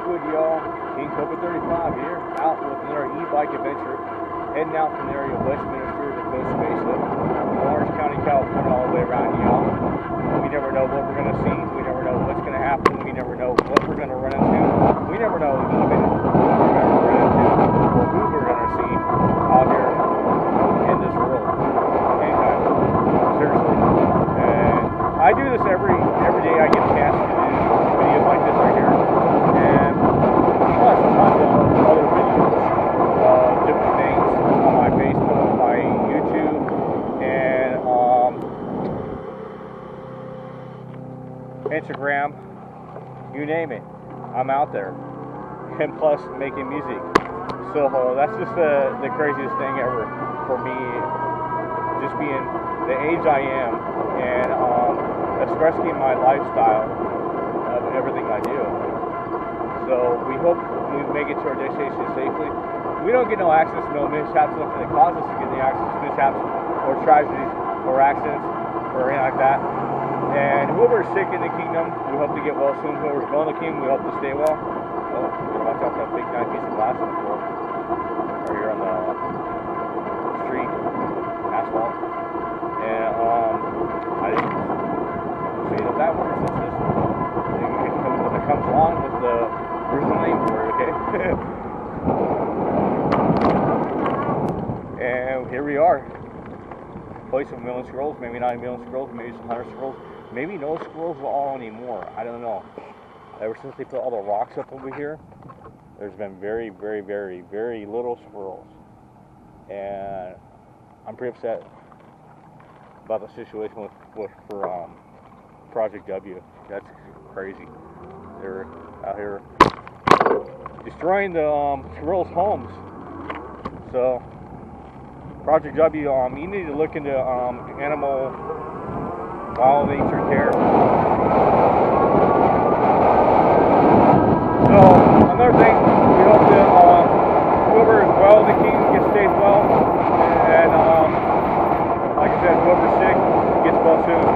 good, y'all? Kingkobra35 here, out with another e-bike adventure, heading out from the area of Westminster to Coast Mesa, Orange County, California, all the way around, y'all. We never know what we're going to see. We never know what's going to happen. We never know what we're going to run into. We never know even what we're going to run into or who we're going to see out here in this world. Anytime. Seriously. And I do this every day. I get a chance to do videos like this right here. And plus tons of other videos of different things on my Facebook, my YouTube, and Instagram, you name it, I'm out there, and plus making music. So that's just the craziest thing ever for me, just being the age I am, and expressing my lifestyle of everything I do. So we hope we make it to our destination safely. We don't get no accidents, no mishaps, nothing that causes us to get any accidents, mishaps, or tragedies, or accidents, or anything like that. And whoever's sick in the kingdom, we hope to get well soon. Whoever's going to the kingdom, we hope to stay well. Oh, you gotta watch out for that big giant piece of glass on the floor. Or you're on the street, asphalt. And I didn't say that word. It comes along with the original name for it, okay? And here we are. Place of a million squirrels, maybe not a million squirrels, maybe some 100 squirrels, maybe no squirrels at all anymore. I don't know. Ever since they put all the rocks up over here, there's been very, very, very, very little squirrels. And I'm pretty upset about the situation for Project W. That's crazy. They're out here destroying the squirrels' homes. So Project W, you need to look into animal wild nature care. So another thing, we hope that whoever is well, the king gets stayed well, and like I said, whoever's sick gets well soon.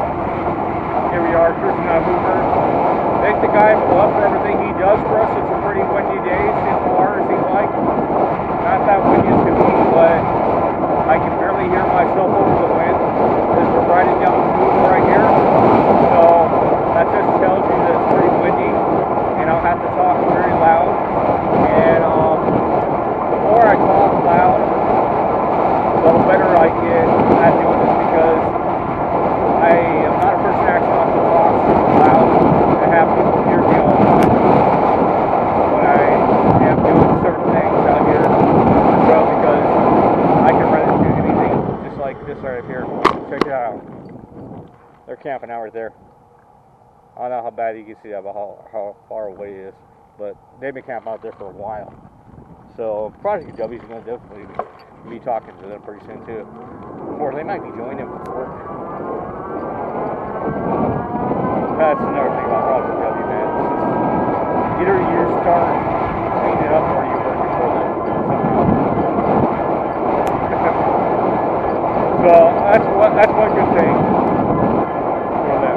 Here we are, cruising out Hoover. Thank the guy above for everything he does for us. It's a pretty windy day so far, it seems like. Not that windy as could be, but I can barely hear myself over the wind as we're riding down the Hoover right here. So that just tells you that it's pretty windy, and I'll have to talk very loud. And the more I talk loud, the better I get at doing this, because I am not a person actually wants to talk super loud and have people hear me all the time. When I am doing certain things out here, well, because I can run into anything just like this right here. Check it out. They're camping out right there. I don't know how bad you can see that, but how far away it is. But they've been camping out there for a while. So Project W is going to definitely be talking to them pretty soon too. Or they might be joining them before. That's another thing about Project W, man. Either you start cleaning it up or you work before them. So that's one good thing for them.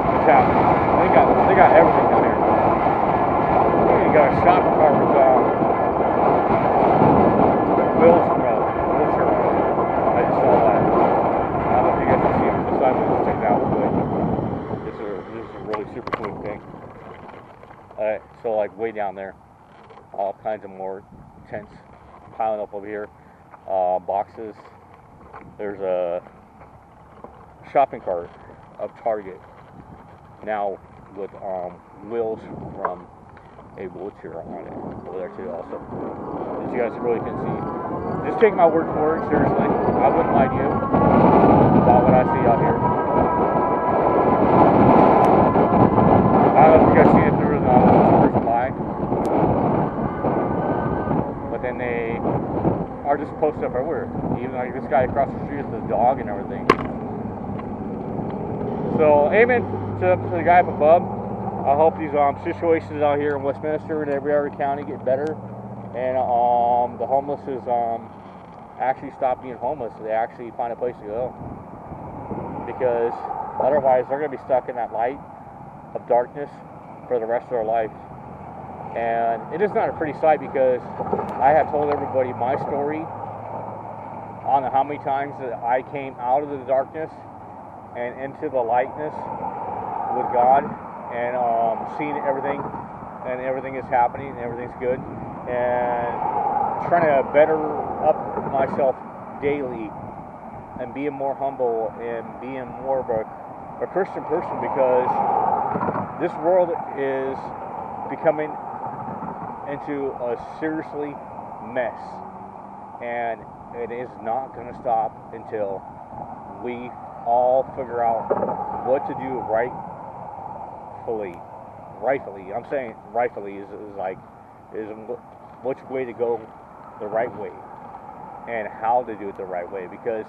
The town. They got everything down here. You got a shopping cart with wheels from a wheelchair. I just saw that. I don't know if you guys can see it from the side, but let's check it out real quick. This is a really super cool thing. Alright, so like way down there, all kinds of more tents piling up over here. Boxes. There's a shopping cart of Target now with wheels from a wheelchair on it over there too also. As you guys really can see. Just take my word for it, seriously. I wouldn't lie to you about what I see out here. I don't know if you guys see it through the person by. But then they are just posted up everywhere. Even like this guy across the street with the dog and everything. So amen to the guy up above. I hope these situations out here in Westminster and every other county get better, and the homeless is actually stop being homeless. So they actually find a place to go, because otherwise they're going to be stuck in that light of darkness for the rest of their life. And it is not a pretty sight because I have told everybody my story on how many times that I came out of the darkness and into the lightness with God, and seeing everything, and everything is happening, and everything's good, and trying to better up myself daily, and being more humble, and being more of a Christian person, because this world is becoming into a seriously mess, and it is not going to stop until we all figure out what to do rightfully. I'm saying rightfully is which way to go the right way, and how to do it the right way, because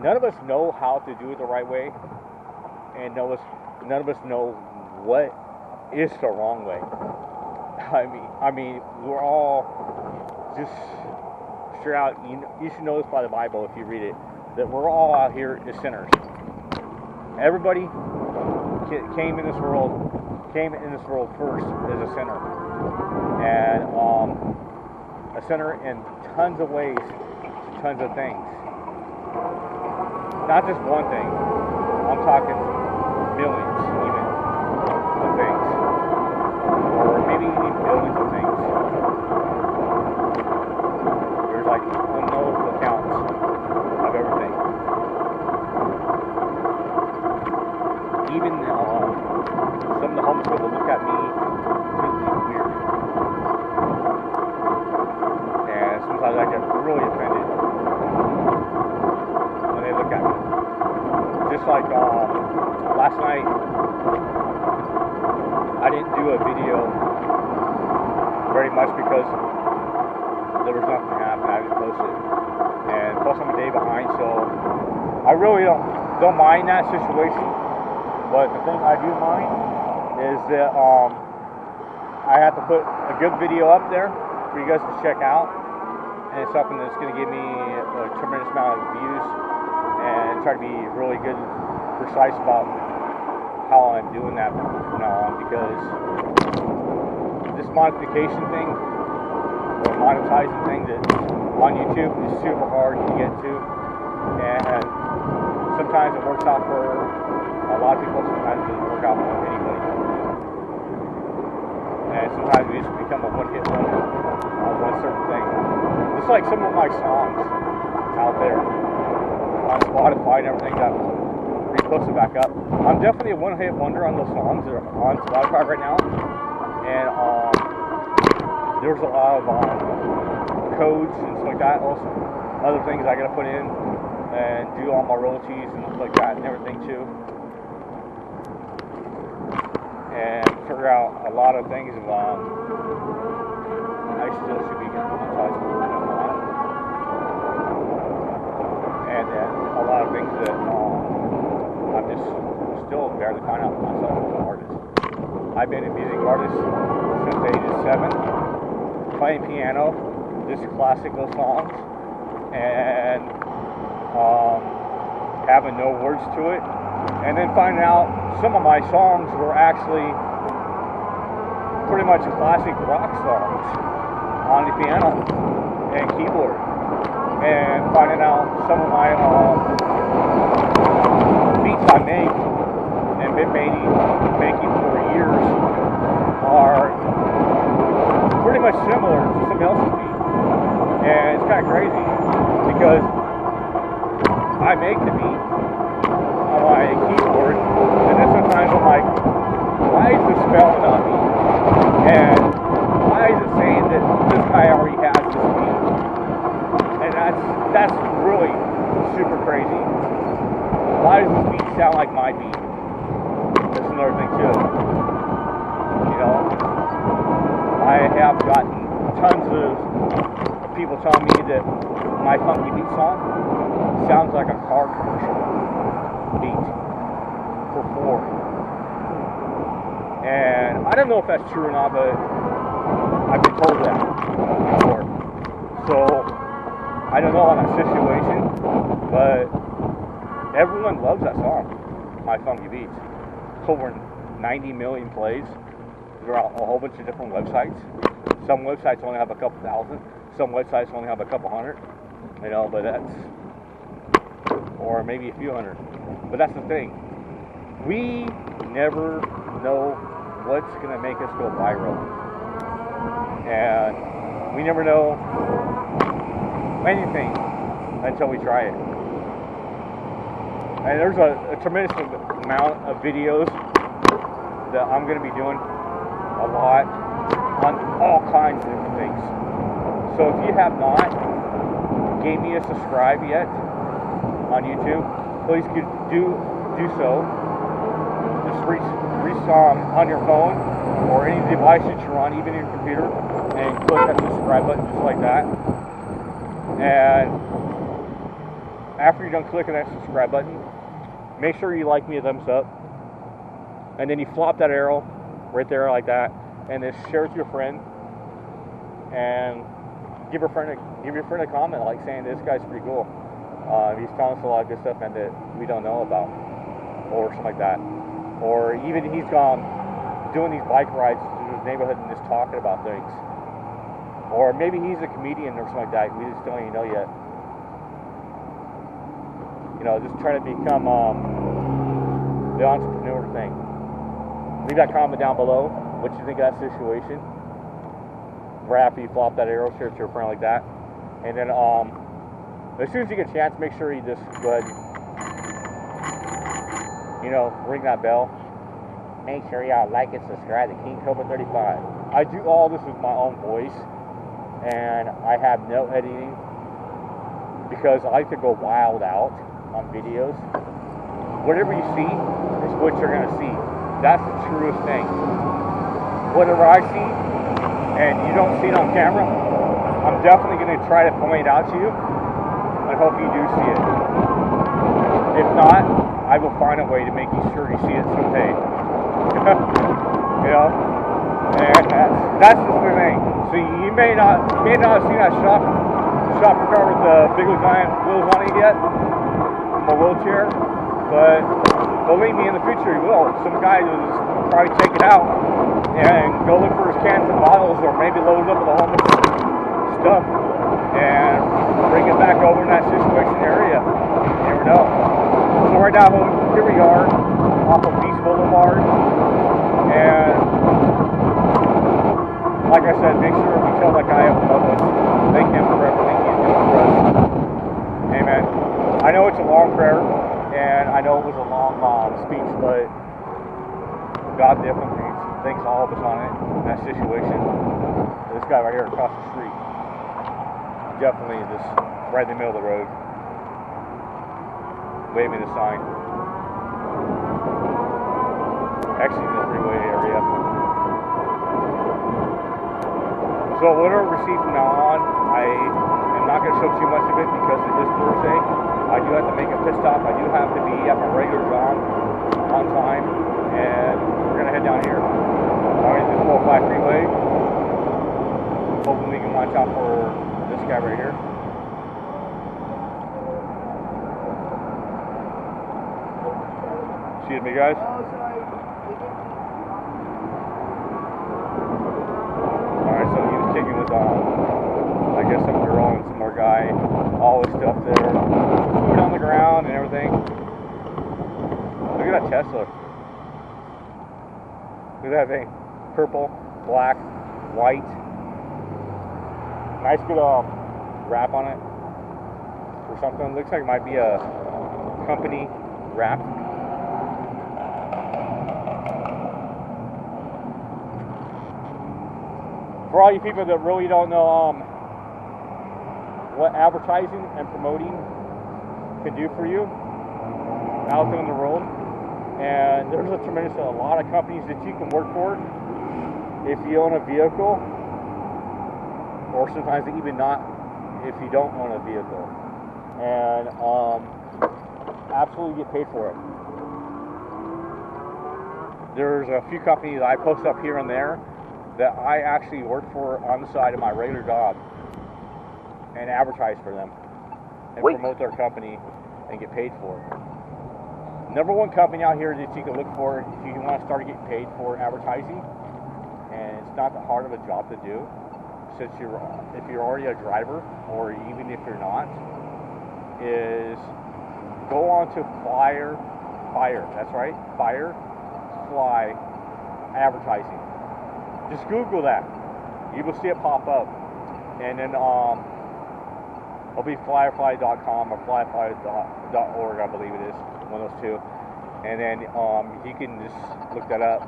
none of us know how to do it the right way, and none of us know what is the wrong way. I mean, we're all just straight out. You should know this by the Bible if you read it, that we're all out here as sinners. Everybody came in this world first as a sinner, and a sinner in tons of ways, tons of things. Not just one thing. I'm talking millions, even, of things, or maybe even billions of things. There's like unknowable counts of everything. Even some of the homeless people look at me completely weird, and sometimes I get really offended when they look at me. Just like last night, I didn't do a video very much because there was nothing to happen. I didn't post it, and plus I'm a day behind, so I really don't mind that situation. But the thing I do mind is that I have to put a good video up there for you guys to check out, and it's something that's going to give me a tremendous amount of views, and try to be really good, precise about how I'm doing that from now on, because this monetization thing, or monetizing thing that on YouTube is super hard to get to, and sometimes it works out for a lot of people, sometimes it doesn't work out for anybody, and sometimes we just become a one-hit wonder on one certain thing. It's like some of my songs out there on Spotify and everything got reposted back up. I'm definitely a one-hit wonder on those songs that are on Spotify right now, and there's a lot of codes and stuff like that. Also, other things I gotta put in and do all my royalties and stuff like that and everything too, and figure out a lot of things of I still should be getting monetized for and not, and then a lot of things that I'm just still barely finding out for myself as an artist. I've been a music artist since the age of 7, playing piano, just classical songs, and having no words to it, and then finding out some of my songs were actually pretty much classic rock songs on the piano and keyboard, and finding out some of my beats I make and been making for years are pretty much similar to somebody else's beat, and it's kind of crazy because I make the beat on my keyboard, and then sometimes I'm like, why is this spelling on me? And why is it saying that this guy already has this beat? And that's really super crazy. Why does this beat sound like my beat? That's another thing too. You know, I have gotten tons of people telling me that my Funky Beat song sounds like a car commercial beat for Ford. And I don't know if that's true or not, but I've been told that before. So I don't know on that situation, but everyone loves that song, My Funky Beats. Over 90 million plays. There are a whole bunch of different websites. Some websites only have a couple thousand. Some websites only have a couple hundred. You know, but that's, or maybe a few hundred. But that's the thing. We never know what's going to make us go viral. And we never know anything until we try it. And there's a tremendous amount of videos that I'm going to be doing a lot on all kinds of different things. So if you have not gave me a subscribe yet on YouTube, please do so. Just reach on your phone or any device that you're on, even your computer, and click that subscribe button just like that. And after you're done clicking that subscribe button, make sure you like me a thumbs up, and then you flop that arrow right there like that, and then share it to your friend, and give your friend a comment like saying this guy's pretty cool. He's telling us a lot of good stuff and that we don't know about, or something like that. Or even he's gone doing these bike rides through his neighborhood and just talking about things. Or maybe he's a comedian or something like that. We just don't even know yet. You know, just trying to become the entrepreneur thing. Leave that comment down below. What you think of that situation? Right after you flop that arrow, share it to your friend like that. And then as soon as you get a chance, make sure you just go ahead and, you know, ring that bell. Make sure y'all like and subscribe to Kingkobra35. I do all this with my own voice, and I have no editing because I like to go wild out on videos. Whatever you see is what you're going to see. That's the truest thing. Whatever I see and you don't see it on camera, I'm definitely going to try to point it out to you and hope you do see it. If not, I will find a way to make you sure you see it someday. You know? And that's just the thing. So you may not have seen that shopper car with the big wheels on it yet, from a wheelchair, but believe me, in the future you will. Some guy will probably take it out and go look for his cans and bottles, or maybe load it up with a whole bunch of stuff and bring it back over in that situation area. You never know. So right now, here we are off of Beach Boulevard, and like I said, make sure we tell that guy up above us, thank him for everything he's doing for us. Amen. I know it's a long prayer, and I know it was a long speech, but God definitely thanks all of us on it in that situation. This guy right here across the street, definitely just right in the middle of the road, waving the sign, exiting the freeway area. So whatever we see from now on, I am not going to show too much of it because it is Thursday. I do have to make a pit stop. I do have to be at my regular job on time, and we're going to head down here. I'm going to do the 405 freeway. Hopefully we can watch out for this guy right here. Excuse me, guys. Alright, so he was kicking with I guess some girl and some more guy. All his stuff there. Food on the ground and everything. Look at that Tesla. Look at that thing. Purple, black, white. Nice good wrap on it or something. Looks like it might be a company wrap. For all you people that really don't know what advertising and promoting can do for you out there in the world, and there's a lot of companies that you can work for if you own a vehicle, or sometimes even not if you don't own a vehicle, and absolutely get paid for it. There's a few companies I post up here and there that I actually work for on the side of my regular job and advertise for them and promote their company and get paid for it. Number one company out here that you can look for if you want to start getting paid for advertising not that hard of a job to do, since if you're already a driver, or even if you're not, is go on to that's right, Firefly advertising. Just Google that. You will see it pop up. And then it'll be firefly.com or firefly.org, I believe it is, one of those two. And then you can just look that up.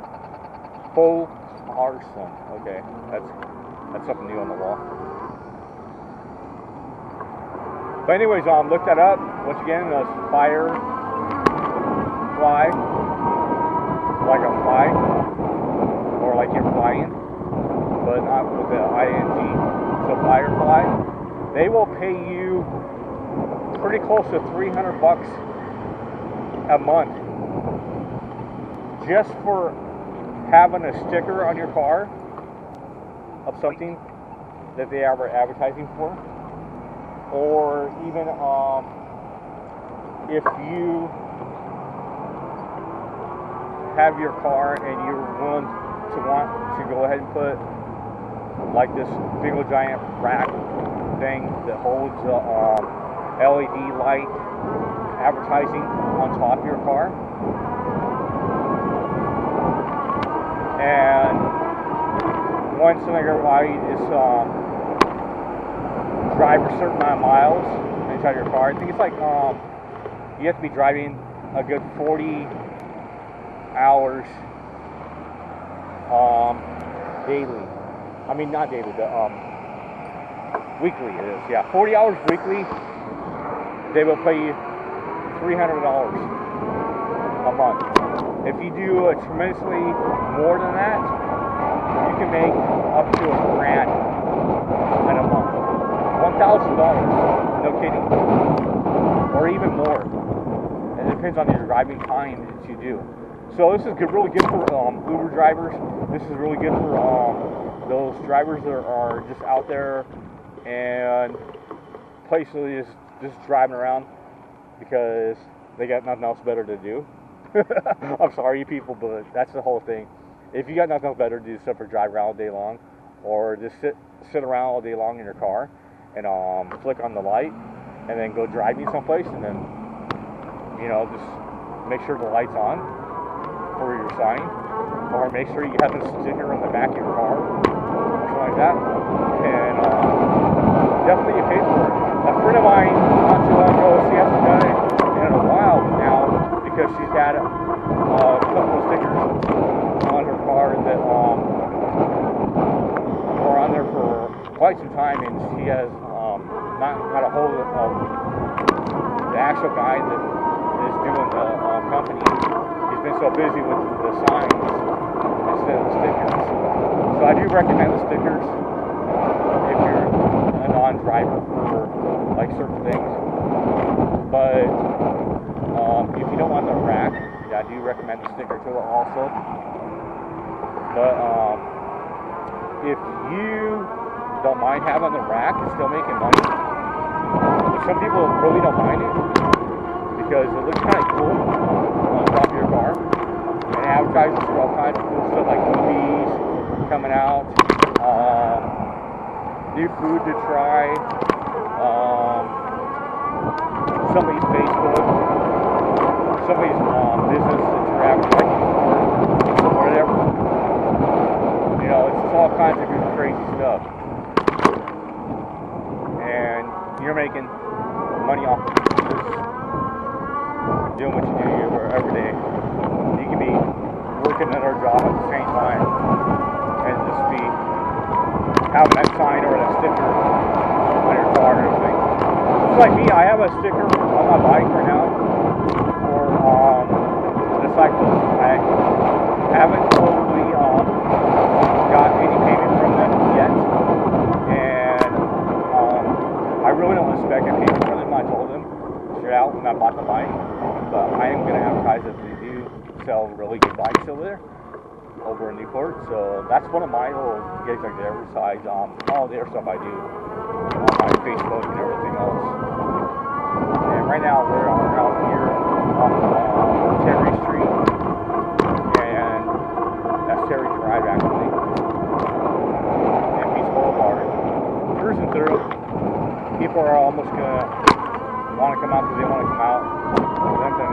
Full arson. Okay, that's something new on the wall. But anyways, look that up. Once again, it's Firefly, like a fly, or like you're flying, but not with the ing. So Firefly, they will pay you pretty close to $300 a month just for having a sticker on your car of something that they are advertising for, or even if you have your car and you're willing to want to go ahead and put like this big old giant rack thing that holds LED light advertising on top of your car, and once in a while you just drive a certain amount of miles inside your car. I think it's like you have to be driving a good 40 hours daily. I mean, not daily, but weekly it is. Yeah, 40 hours weekly. They will pay you $300 a month. If you do tremendously more than that, you can make up to $1,000 in a month. $1,000, no kidding, or even more. It depends on your driving time that you do. So this is really good for Uber drivers. This is really good for those drivers that are just out there and basically just driving around because they got nothing else better to do. I'm sorry, you people, but that's the whole thing. If you got nothing else better to do except for drive around all day long, or just sit around all day long in your car and flick on the light, and then go drive me someplace, and then just make sure the light's on for your sign, or make sure you have a sticker on the back of your car, or something like that, and definitely get paid for it. A friend of mine, not too long ago, she hasn't done it in a while now, because she's had a couple of stickers on her car that were on there for quite some time, and she has not got a hold of the actual guy that is doing the company. He's been so busy with the signs instead of the stickers. So I do recommend the stickers if you're a non-driver for like certain things. But if you don't want the rack, yeah, I do recommend the sticker to it also. But if you don't mind having the rack and still making money, some people really don't mind it because it looks kind of cool on top of your car, and it advertises for all kinds of cool stuff like movies coming out, new food to try, somebody's Facebook, somebody's business that you're advertising for, whatever. It's just all kinds of good crazy stuff, and you're making money off of this, doing what you do every day. You can be working another job at the same time and just be having that sign or that sticker on your car and everything. Just like me, I have a sticker on my bike right now for the cyclist. I haven't totally got any payment from them yet, and I really don't expect a payment from them. I told them straight out when I bought the bike, but I am going to advertise that they do sell really good bikes over in Newport. So that's one of my little gigs right there, besides all the other stuff I do on my Facebook and everything else. And right now we're out here on Terry Street, and that's Terry Drive actually. people are almost gonna want to come out because they want to come out. And then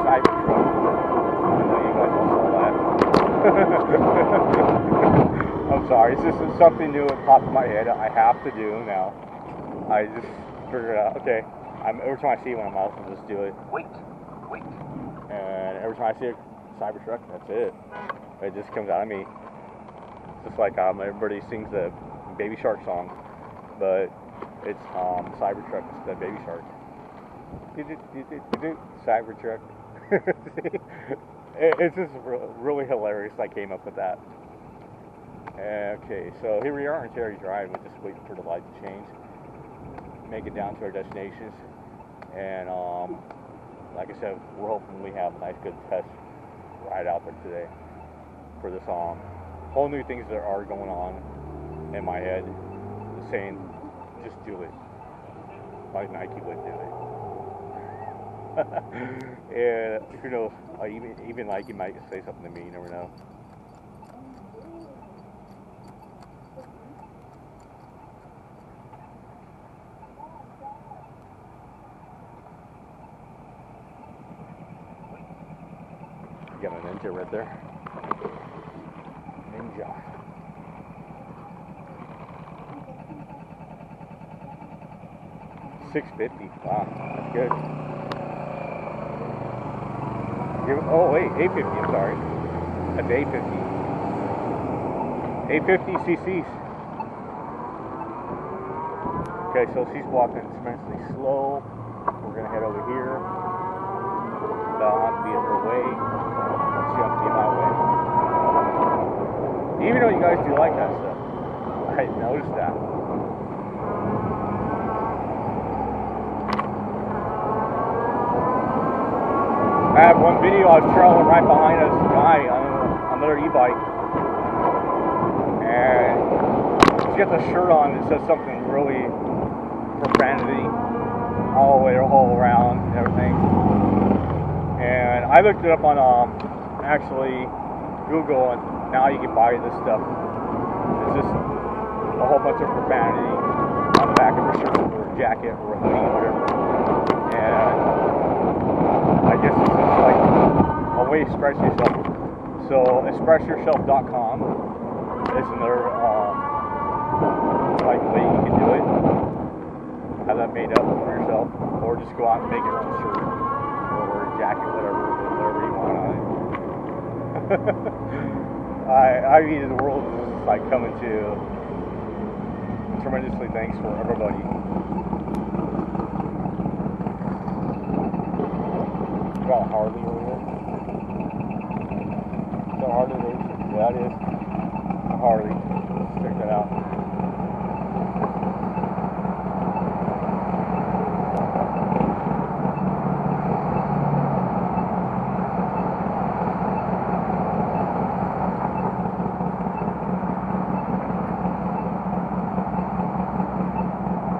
Cybertruck. I know you guys all saw that. I'm sorry, it's just something new that popped in my head. I have to do now. I just figured out. Okay, every time I see one, I'm out and just do it. Wait. And every time I see a Cybertruck, that's it. It just comes out of me. It's just like everybody sings the Baby Shark song, but it's Cybertruck instead of Baby Shark. Cybertruck. It's just really hilarious. I came up with that. Okay, so here we are on Terry Drive. We're just waiting for the light to change, make it down to our destinations, and like I said, we're hoping we have a nice, good test ride out there today for this whole new things that are going on in my head, saying, just do it, like Nike would do it. And who knows, even Nike might say something to me, you never know. Got a Ninja right there. Ninja. $650. Wow, that's good. Oh wait, 850. I'm sorry. That's 850. 850 cc's. Okay, so she's walking tremendously slow. We're gonna head over here. That'll have to be in her way. She has to be in my way. Even though you guys do like that stuff, I noticed that. I have one video. I was traveling right behind us, guy on another e-bike, and she got the shirt on that says something really profanity all the way all around and everything. And I looked it up on actually Google, and now you can buy this stuff. It's just a whole bunch of profanity on the back of her shirt or a jacket or a hoodie or whatever. And I guess it's just like a way to express yourself. So expressyourself.com is another like way you can do it. Have that made up for yourself, or just go out and make your own shirt or jacket, whatever you want on it. I mean, the world is like coming to tremendously thanks for everybody. Got a Harley over here. Is that a Harley Davidson? Yeah, it is. A Harley. Let's check that out.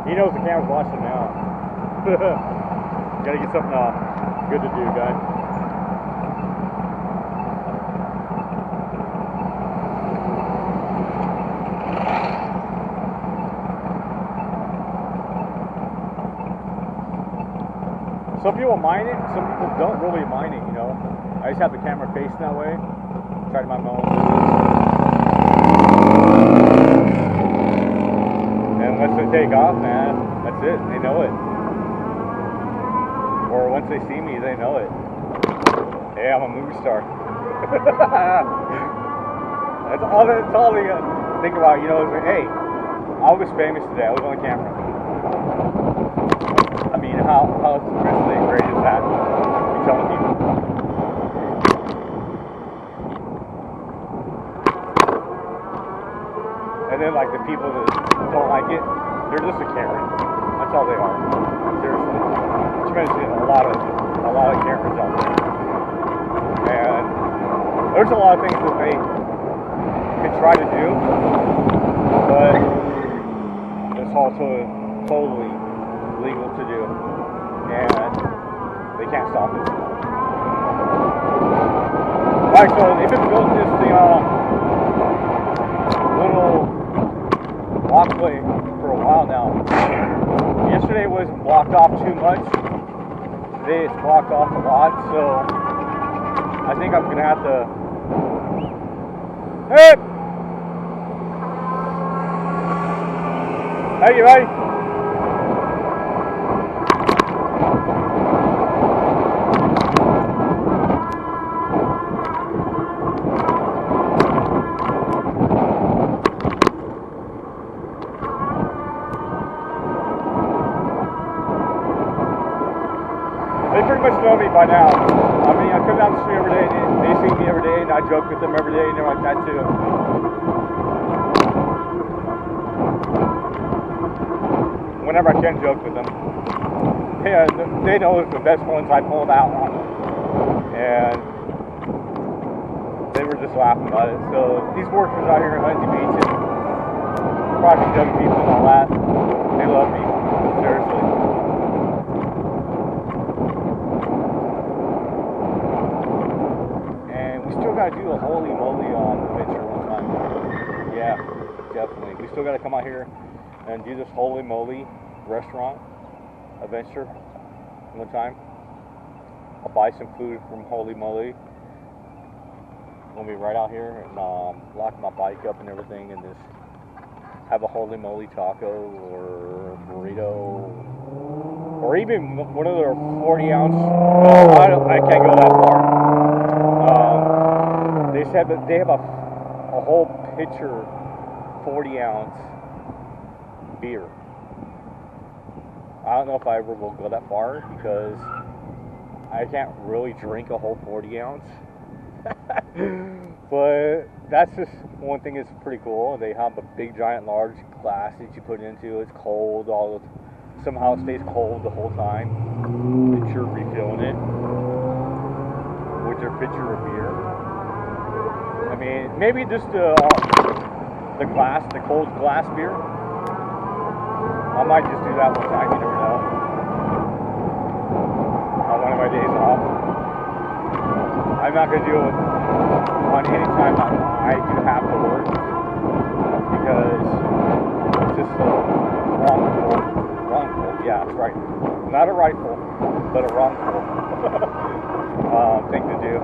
He knows the camera's watching now. Gotta get something good to do, guys. Some people mind it, some people don't really mind it, you know. I just have the camera facing that way. Try to mind my own business. And once they take off, man, that's it. They know it. Or once they see me, they know it. Hey, I'm a movie star. That's all they think about, you know, is like, hey, I was famous today. I was on camera. I mean, how tremendously great is that? I'm telling people. And then, like, the people that don't like it, they're just a Karen. That's all they are. Seriously. Tremendously, a lot of Karens out there. And there's a lot of things that they can try to do, but it's also totally legal to do, and they can't stop it. Alright, so they've been building this little walkway for a while now. wasn't blocked off too much. Today it's blocked off a lot, so I think I'm gonna have to. Hey! Hey, you ready? They pretty much know me by now. I mean, I come down the street every day, and they see me every day, and I joke with them every day, and they're like that too. Whenever I can joke with them. Yeah, they know it's the best ones I pulled out on them. And they were just laughing about it. So these workers out here in Huntington Beach and Project Young people and all that, they love me. Seriously. Got to do a holy moly adventure one time. Yeah, definitely. We still got to come out here and do this holy moly restaurant adventure one time. I'll buy some food from Holy Moly. We'll be right out here and lock my bike up and everything, and just have a holy moly taco or burrito, or even one of their 40-ounce. No, I can't go that far. They have a whole pitcher 40-ounce beer. I don't know if I ever will go that far because I can't really drink a whole 40-ounce. But that's just one thing that's pretty cool. They have a big, giant, large glass that you put into. It's cold. Somehow it stays cold the whole time that you're refilling it with your pitcher of beer. I mean, maybe just the cold glass beer. I might just do that one time, you never know. On one of my days off. I'm not going to do it on any time I do have to work, because it's just so wrongful, yeah, that's right. Not a rightful, but a wrongful thing to do.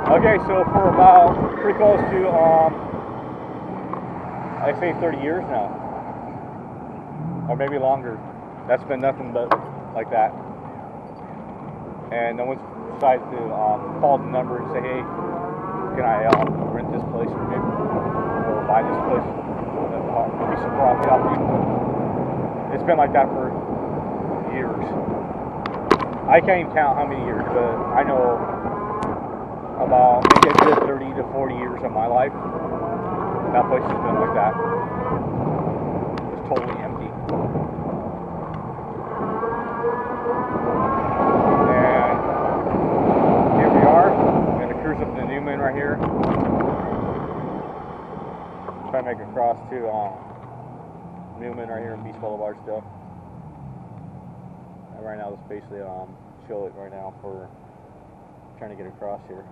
Okay, so for about pretty close to, I say 30 years now, or maybe longer, that's been nothing but like that. And no one's decided to call the number and say, hey, can I rent this place from you, or buy this place, a piece of property off you? It's been like that for years. I can't even count how many years, but I know about maybe a good 30 to 40 years of my life, that place has been like that. It's totally empty. And here we are. I'm going to cruise up to Newman right here. Try to make it across to Newman right here in Beach Boulevard still. And right now, it's basically show it right now for trying to get across here.